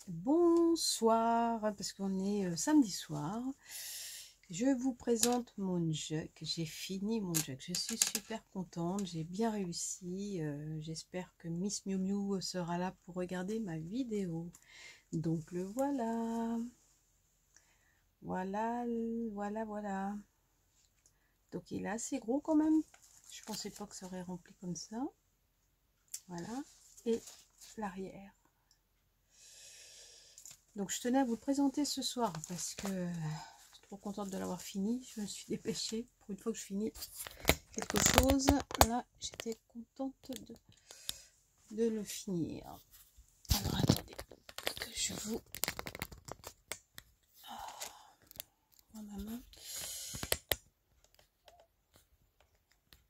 Bonsoir, parce qu'on est samedi soir. Je vous présente mon jug. J'ai fini mon jug. Je suis super contente. J'ai bien réussi. J'espère que Miss Miu Miu sera là pour regarder ma vidéo. Donc le voilà. Voilà. Donc il est assez gros quand même. Je pensais pas que ça aurait rempli comme ça. Voilà. Et l'arrière. Donc je tenais à vous le présenter ce soir parce que je suis trop contente de l'avoir fini. Je me suis dépêchée pour une fois que je finis quelque chose. Là, j'étais contente de le finir. Alors attendez que je vous...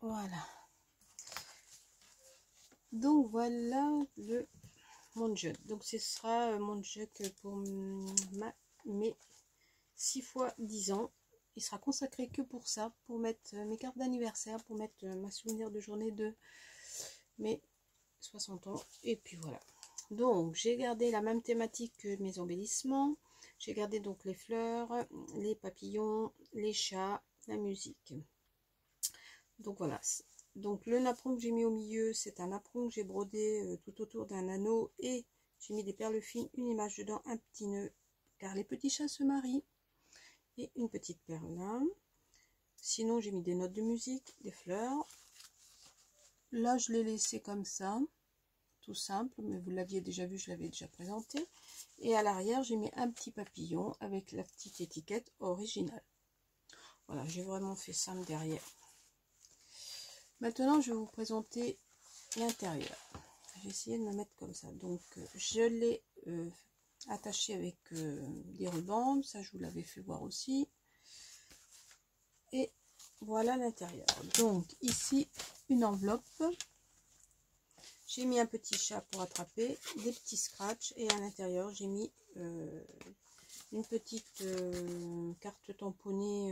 Voilà. Donc voilà mon jug. Donc ce sera mon jug pour mes 6 fois 10 ans. Il sera consacré que pour ça, pour mettre mes cartes d'anniversaire, pour mettre ma souvenir de journée de mes 60 ans. Et puis voilà. Donc j'ai gardé la même thématique que mes embellissements. J'ai gardé donc les fleurs, les papillons, les chats, la musique. Donc voilà. Donc le napperon que j'ai mis au milieu, c'est un napperon que j'ai brodé tout autour d'un anneau et j'ai mis des perles fines, une image dedans, un petit nœud, car les petits chats se marient, et une petite perle là. Sinon j'ai mis des notes de musique, des fleurs. Là je l'ai laissé comme ça, tout simple, mais vous l'aviez déjà vu, je l'avais déjà présenté. Et à l'arrière j'ai mis un petit papillon avec la petite étiquette originale. Voilà, j'ai vraiment fait simple derrière. Maintenant, je vais vous présenter l'intérieur. J'ai essayé de me mettre comme ça. Donc, je l'ai attaché avec des rubans. Ça, je vous l'avais fait voir aussi. Et voilà l'intérieur. Donc, ici, une enveloppe. J'ai mis un petit chat pour attraper, des petits scratchs. Et à l'intérieur, j'ai mis une petite carte tamponnée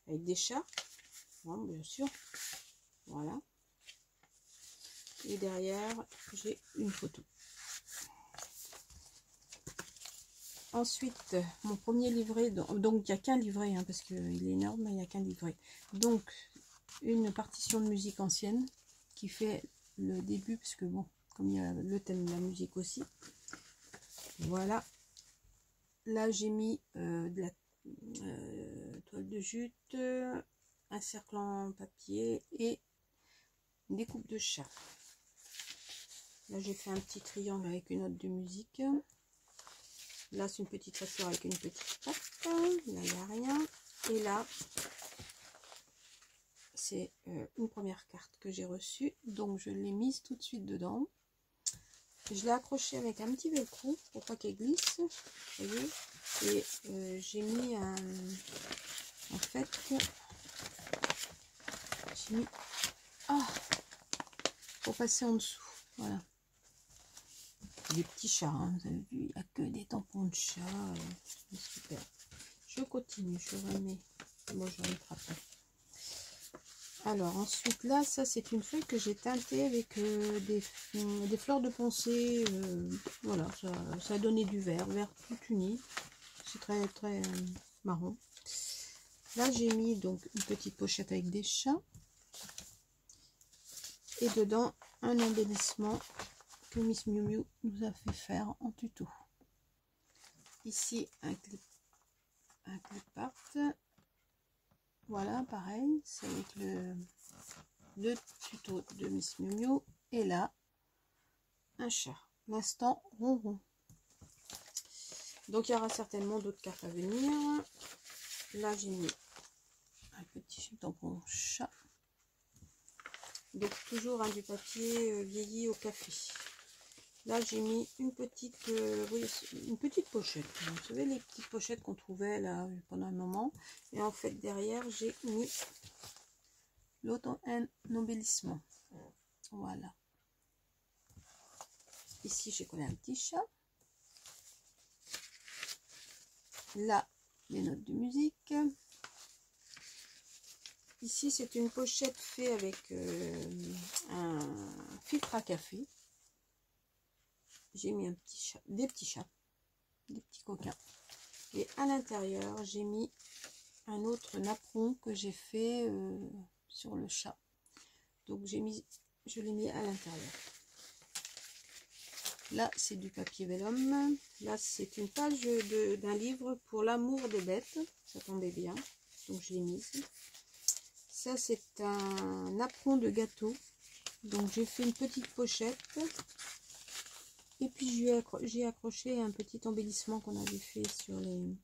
avec des chats. Bon, bien sûr. Voilà. Et derrière, j'ai une photo. Ensuite, mon premier livret, donc il n'y a qu'un livret, hein, parce qu'il est énorme, mais il n'y a qu'un livret. Donc, une partition de musique ancienne qui fait le début, parce que bon, comme il y a le thème de la musique aussi. Voilà. Là, j'ai mis de la toile de jute, un cercle en papier et des coupes de chat. Là, j'ai fait un petit triangle avec une note de musique. Là, c'est une petite voiture avec une petite patte. Là, il n'y a rien. Et là, c'est une première carte que j'ai reçue. Donc, je l'ai mise tout de suite dedans. Je l'ai accrochée avec un petit velcro pour pas qu'elle glisse. Vous voyez. Et j'ai mis un... En fait, j'ai mis... Ah, pour passer en dessous. Voilà. Des petits chats, hein, vous avez vu, il n'y a que des tampons de chat. Super. Je continue, je remets. Moi, je remettrai après. Alors, ensuite, là, ça, c'est une feuille que j'ai teintée avec des fleurs de pensée. Voilà, ça a donné du vert tout uni. C'est très, très marron. Là, j'ai mis donc une petite pochette avec des chats. Et dedans, un embellissement que Miss Miu Miu nous a fait faire en tuto. Ici, un clip art. Voilà, pareil, c'est avec le tuto de Miss Miu Miu. Et là, un chat, l'instant ronron. Donc, il y aura certainement d'autres cartes à venir. Là, j'ai mis un petit tampon chat. Donc, toujours du papier vieilli au café. Là, j'ai mis une petite, oui, une petite pochette. Vous savez, les petites pochettes qu'on trouvait là pendant un moment. Et en fait, derrière, j'ai mis l'autre embellissement. Voilà. Ici, j'ai collé un petit chat. Là, les notes de musique. Ici, c'est une pochette faite avec un filtre à café. j'ai mis un petit chat, des petits coquins. Et à l'intérieur, j'ai mis un autre napperon que j'ai fait sur le chat. Donc je l'ai mis à l'intérieur. Là, c'est du papier vellum. Là, c'est une page d'un livre pour l'amour des bêtes. Ça tombait bien, donc je l'ai mise. Ça, c'est un napperon de gâteau. Donc, j'ai fait une petite pochette. Et puis, j'ai accroché un petit embellissement qu'on avait fait sur les...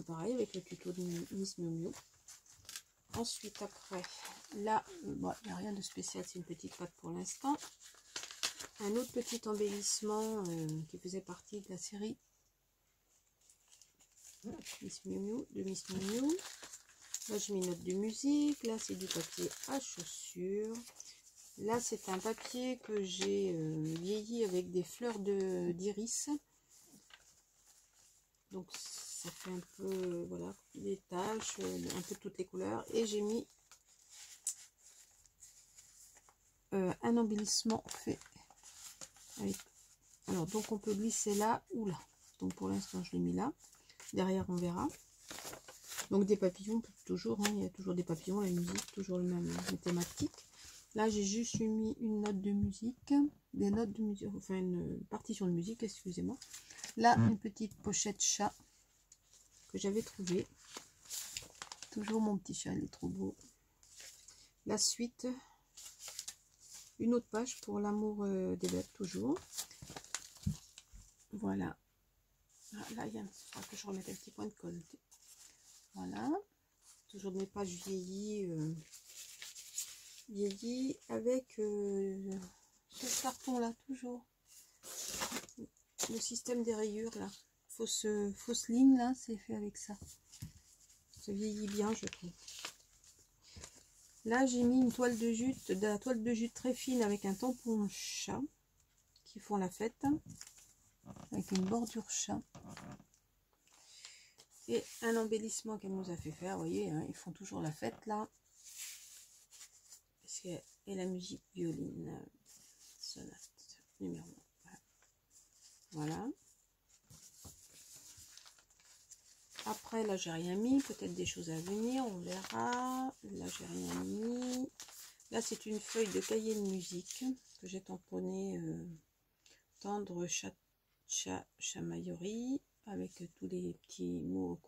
pareil, avec le tuto de Miss Miu Miu. Ensuite, après, là, bon, il n'y a rien de spécial, c'est une petite pâte pour l'instant. Un autre petit embellissement qui faisait partie de la série Miss Miu Miu, de Miss Miu Miu. Là, j'ai mis une note de musique. Là, c'est du papier à chaussures. Là, c'est un papier que j'ai vieilli avec des fleurs d'iris. Donc, ça fait un peu, voilà, des taches, un peu de toutes les couleurs. Et j'ai mis un embellissement fait avec... Alors, donc, on peut glisser là ou là. Donc, pour l'instant, je l'ai mis là. Derrière, on verra. Donc, des papillons, toujours, hein, il y a toujours des papillons, la musique, toujours le même thématique. Là, j'ai juste mis une note de musique, des notes de musique, enfin une partition de musique, excusez-moi. Là, une petite pochette chat que j'avais trouvée. Toujours mon petit chat, il est trop beau. La suite, une autre page pour l'amour des bêtes, toujours. Voilà. Ah, là, il faudra que je remette un petit point de colle. Voilà. Toujours de mes pages vieillies. Vieilli avec ce carton là, toujours le système des rayures là, fausse ligne là, c'est fait avec ça. Ça vieillit bien, je trouve. Là, j'ai mis une toile de jute, de la toile de jute très fine avec un tampon chat qui font la fête, avec une bordure chat et un embellissement qu'elle nous a fait faire. Vous voyez, hein, ils font toujours la fête là. Et la musique violine sonate numéro 1. Voilà. Après, là, j'ai rien mis. Peut-être des choses à venir, on verra. Là, j'ai rien mis. Là, c'est une feuille de cahier de musique que j'ai tamponné tendre chamaillerie avec tous les petits mots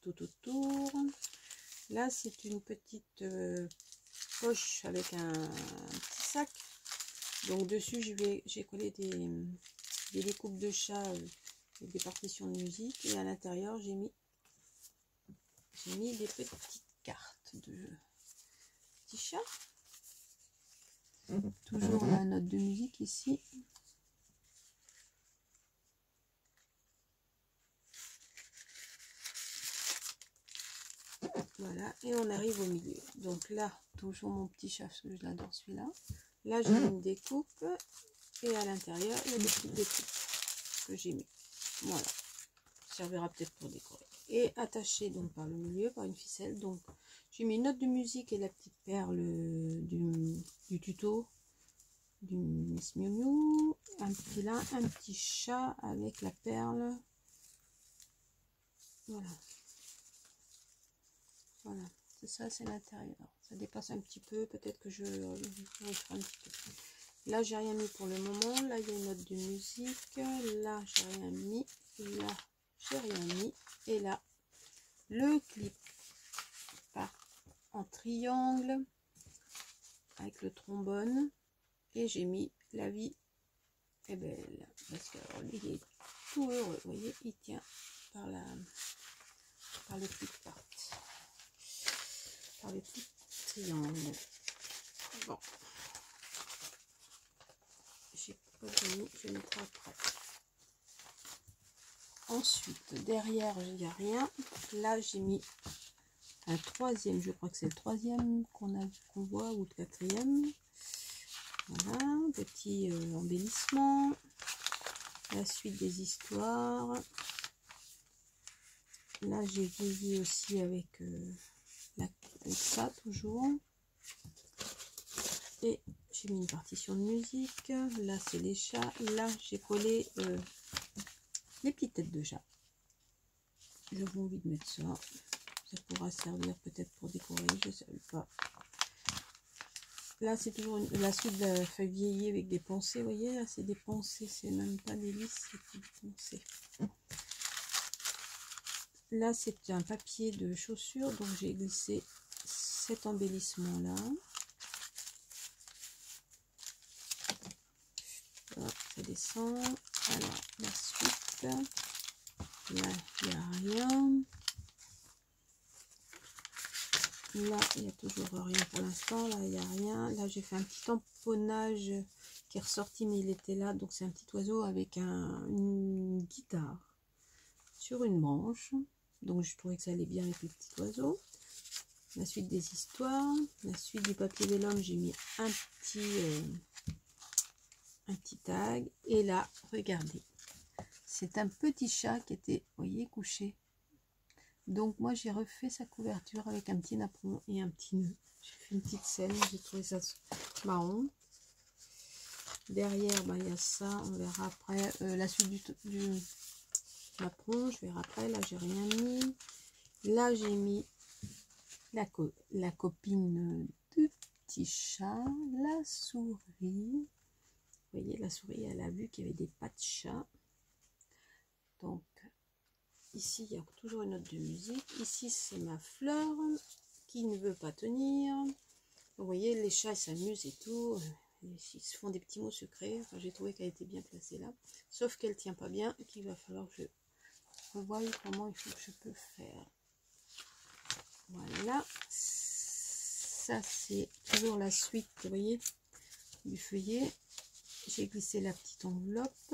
tout autour. Là, c'est une petite poche avec un petit sac. Donc dessus, j'ai collé des découpes de chat avec des partitions de musique. Et à l'intérieur, j'ai mis des petites cartes de petits chats. Toujours la note de musique ici. Voilà, et on arrive au milieu. Donc là, toujours mon petit chat, parce que je l'adore celui-là. Là, j'ai une découpe. Et à l'intérieur, il y a des petites découpes que j'ai mis. Voilà. Ça servira peut-être pour décorer. Et attaché donc par le milieu, par une ficelle. Donc, j'ai mis une note de musique et la petite perle du tuto du Miss Miu Miu. Un petit là, un petit chat avec la perle. Voilà. Voilà, c'est ça, c'est l'intérieur. Ça dépasse un petit peu, peut-être que je ferai un petit peu. Là, j'ai rien mis pour le moment. Là, il y a une note de musique. Là, j'ai rien mis. Là, j'ai rien mis. Et là, le clip part en triangle avec le trombone. Et j'ai mis La vie est belle. Parce que il est tout heureux. Vous voyez, il tient par le clip part. Par le petit triangle. Bon. J'ai pas mis, je mettrai après. Ensuite, derrière, il n'y a rien. Là, j'ai mis un troisième, je crois que c'est le troisième qu'on voit, ou le quatrième. Voilà, petit embellissement. La suite des histoires. Là, j'ai vieilli aussi avec ça, toujours. Et j'ai mis une partition de musique. Là, c'est les chats. Là, j'ai collé les petites têtes de chat. J'avais envie de mettre ça. Ça pourra servir peut-être pour décorer, je ne sais pas. Là, c'est toujours la suite de la feuille vieillie avec des pensées. Vous voyez, là, c'est des pensées. C'est même pas des lisses, c'est des pensées. Là, c'est un papier de chaussure. Donc, j'ai glissé cet embellissement-là. Ça descend. Alors, la suite. Là, il n'y a rien. Là, il n'y a toujours rien pour l'instant. Là, il n'y a rien. Là, j'ai fait un petit tamponnage qui est ressorti, mais il était là. Donc, c'est un petit oiseau avec une guitare sur une branche. Donc, je trouvais que ça allait bien avec le petit oiseau. La suite des histoires. La suite du papier vélum, j'ai mis un petit tag. Et là, regardez. C'est un petit chat qui était, vous voyez, couché. Donc moi j'ai refait sa couverture avec un petit napperon et un petit nœud. J'ai fait une petite scène, j'ai trouvé ça marron. Derrière, il y a ça, on verra après. La suite du napperon, je verrai après. Là j'ai rien mis. Là j'ai mis la copine du petit chat, la souris. Vous voyez, la souris, elle a vu qu'il y avait des pattes de chat. Donc ici, il y a toujours une note de musique. Ici, c'est ma fleur qui ne veut pas tenir. Vous voyez, les chats s'amusent et tout. Ils se font des petits mots secrets. Enfin, j'ai trouvé qu'elle était bien placée là. Sauf qu'elle ne tient pas bien et qu'il va falloir que je revoie comment il faut que je peux faire. Voilà. Ça, c'est toujours la suite, vous voyez, du feuillet. J'ai glissé la petite enveloppe.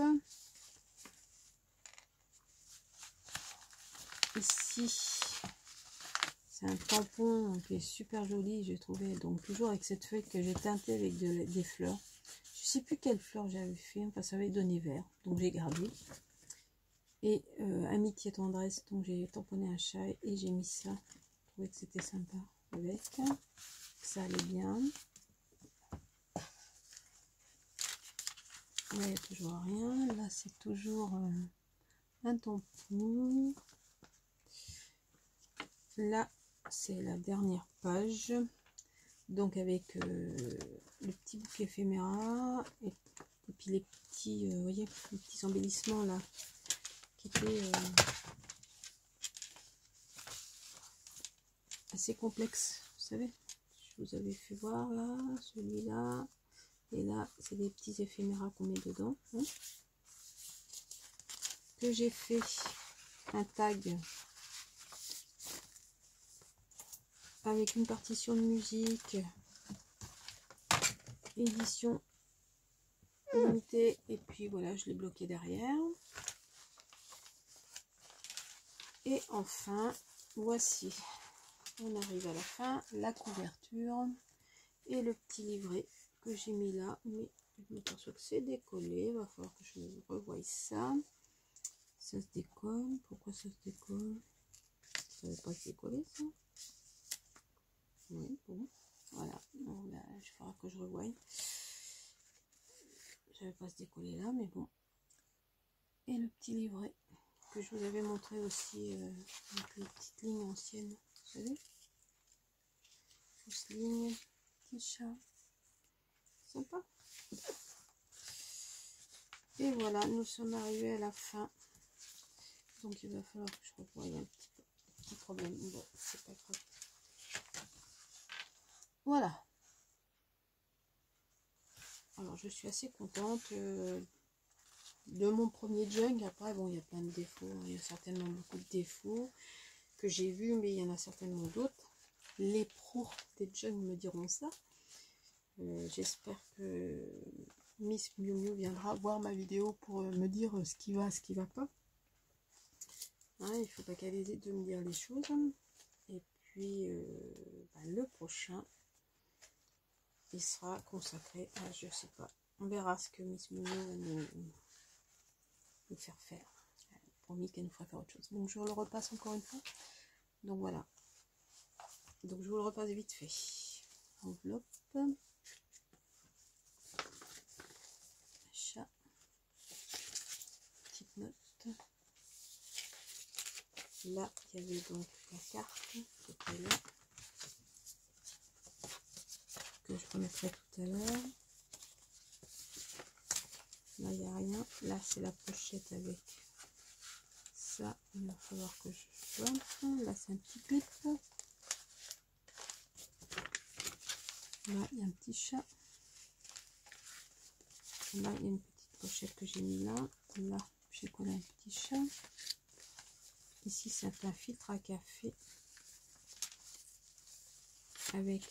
Ici, c'est un tampon qui est super joli, j'ai trouvé, donc toujours avec cette feuille que j'ai teintée avec des fleurs. Je sais plus quelle fleur j'avais fait, enfin ça avait donné vert, donc j'ai gardé. Et amitié tendresse, donc j'ai tamponné un chat et j'ai mis ça. Je trouvais que c'était sympa avec, ça allait bien. Là il n'y a toujours rien, là c'est toujours un tampon. Là, c'est la dernière page. Donc avec le petit bouquet éphéméra et puis les petits, vous voyez, les petits embellissements là, qui étaient assez complexes. Vous savez, je vous avais fait voir là, celui-là. Et là, c'est des petits éphéméras qu'on met dedans. Hein, que j'ai fait un tag avec une partition de musique, édition limitée, et puis voilà, je l'ai bloqué derrière. Et enfin, voici, on arrive à la fin, la couverture et le petit livret que j'ai mis là, mais je m'aperçois que c'est décollé, il va falloir que je revoie ça. Ça se décolle, pourquoi ça se décolle? Ça ne va pas se décoller ça? Oui, bon, voilà, bon, là, il faudra que je revoie. Ça ne va pas se décoller là, mais bon. Et le petit livret que je vous avais montré aussi avec les petites lignes anciennes, vous savez, fausse ligne, petit chat, sympa. Et voilà, nous sommes arrivés à la fin. Donc il va falloir que je revoie un petit problème. Bon, c'est pas grave. Voilà. Alors je suis assez contente de mon premier jug. Après, bon, il y a plein de défauts. Il y a certainement beaucoup de défauts que j'ai vus, mais il y en a certainement d'autres. Les pros des jugs me diront ça. J'espère que Miss Miu Miu viendra voir ma vidéo pour me dire ce qui va pas. Hein, il ne faut pas qu'elle hésite de me dire les choses. Et puis le prochain, il sera consacré à, je sais pas, on verra ce que Miss Miu Miu va nous faire faire. Elle a promis qu'elle nous fera faire autre chose. Donc je le repasse encore une fois. Donc voilà. Donc je vous le repasse vite fait. Enveloppe. Là, il y avait donc la carte qui était là, que je remettrai tout à l'heure. Là, il n'y a rien. Là, c'est la pochette avec ça. Il va falloir que je joigne. Là, c'est un petit clip. Là, il y a un petit chat. Là, il y a une petite pochette que j'ai mis là. Là, j'ai collé un petit chat. Ici, c'est un filtre à café avec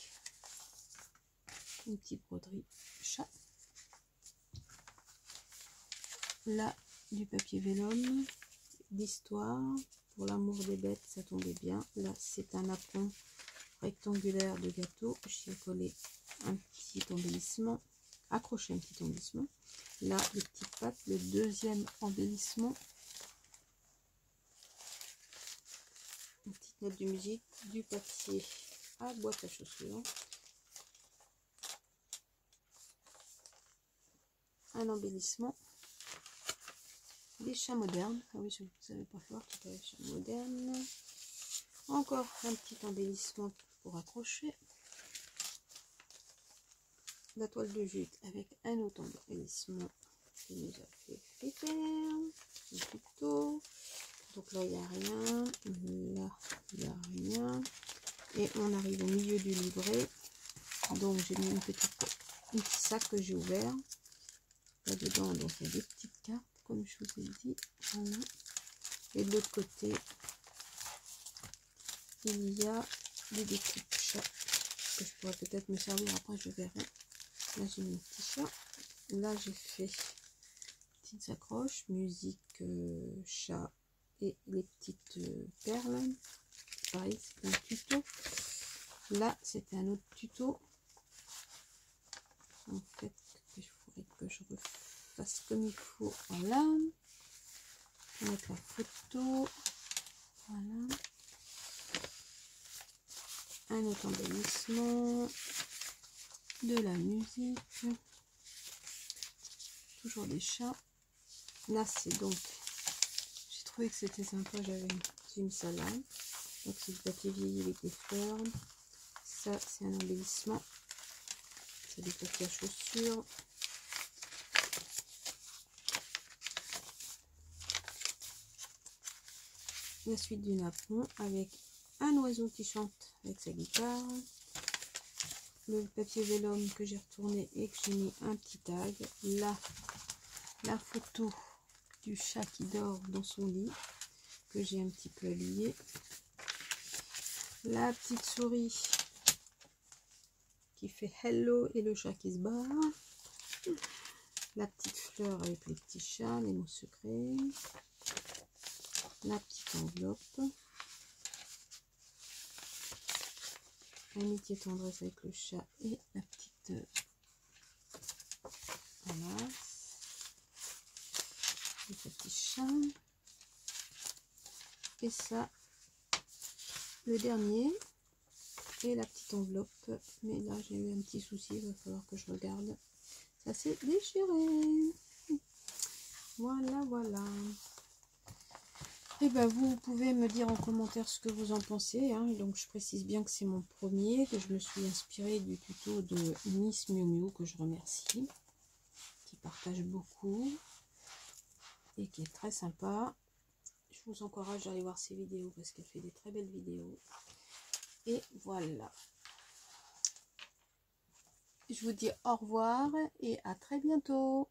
une petite broderie chat. Là, du papier vélum d'histoire. Pour l'amour des bêtes, ça tombait bien. Là, c'est un apron rectangulaire de gâteau. J'y ai collé un petit embellissement, accroché un petit embellissement. Là, les petites pattes, le deuxième embellissement. Une petite note de musique, du papier à boîte à chaussures. Un embellissement. Des chats modernes. Ah oui, je ne savais pas faire tout à les chats modernes. Encore un petit embellissement pour accrocher. La toile de jute avec un autre embellissement qui nous a fait faire un tuto. Donc là, il n'y a rien. Là, il n'y a rien. Et on arrive au milieu du livret. Donc, j'ai mis un petit sac que j'ai ouvert. Là-dedans, donc, il y a des petites cartes, comme je vous ai dit. Voilà. Et de l'autre côté, il y a des découpes chats que je pourrais peut-être me servir après, je verrai. Là, j'ai mis un petit chat. Là, j'ai fait petites accroches, musique, chat et les petites perles. Pareil, c'est un tuto. Là, c'était un autre tuto. En fait, il faudrait que je refasse comme il faut. Voilà. On va mettre la photo. Voilà. Un autre embellissement. De la musique. Toujours des chats. Là, c'est donc... J'ai trouvé que c'était sympa. J'ai mis ça là. Donc, c'est du papier vieilli avec des fleurs. Ça, c'est un embellissement. C'est des papiers à chaussures. La suite du napperon avec un oiseau qui chante avec sa guitare. Le papier vélum que j'ai retourné et que j'ai mis un petit tag. Là, la photo du chat qui dort dans son lit que j'ai un petit peu habillé. La petite souris qui fait hello et le chat qui se barre. La petite fleur avec les petits chats, les mots secrets. La petite enveloppe. Amitié tendresse avec le chat et la petite ramasse. Le petit chat. Et ça, le dernier. Et la petite enveloppe. Mais là, j'ai eu un petit souci, il va falloir que je regarde. Ça s'est déchiré. Voilà, voilà. Et ben vous pouvez me dire en commentaire ce que vous en pensez. Hein. Donc je précise bien que c'est mon premier, que je me suis inspirée du tuto de Miss Miu Miu, que je remercie, qui partage beaucoup et qui est très sympa. Je vous encourage à aller voir ses vidéos parce qu'elle fait des très belles vidéos. Et voilà. Je vous dis au revoir et à très bientôt.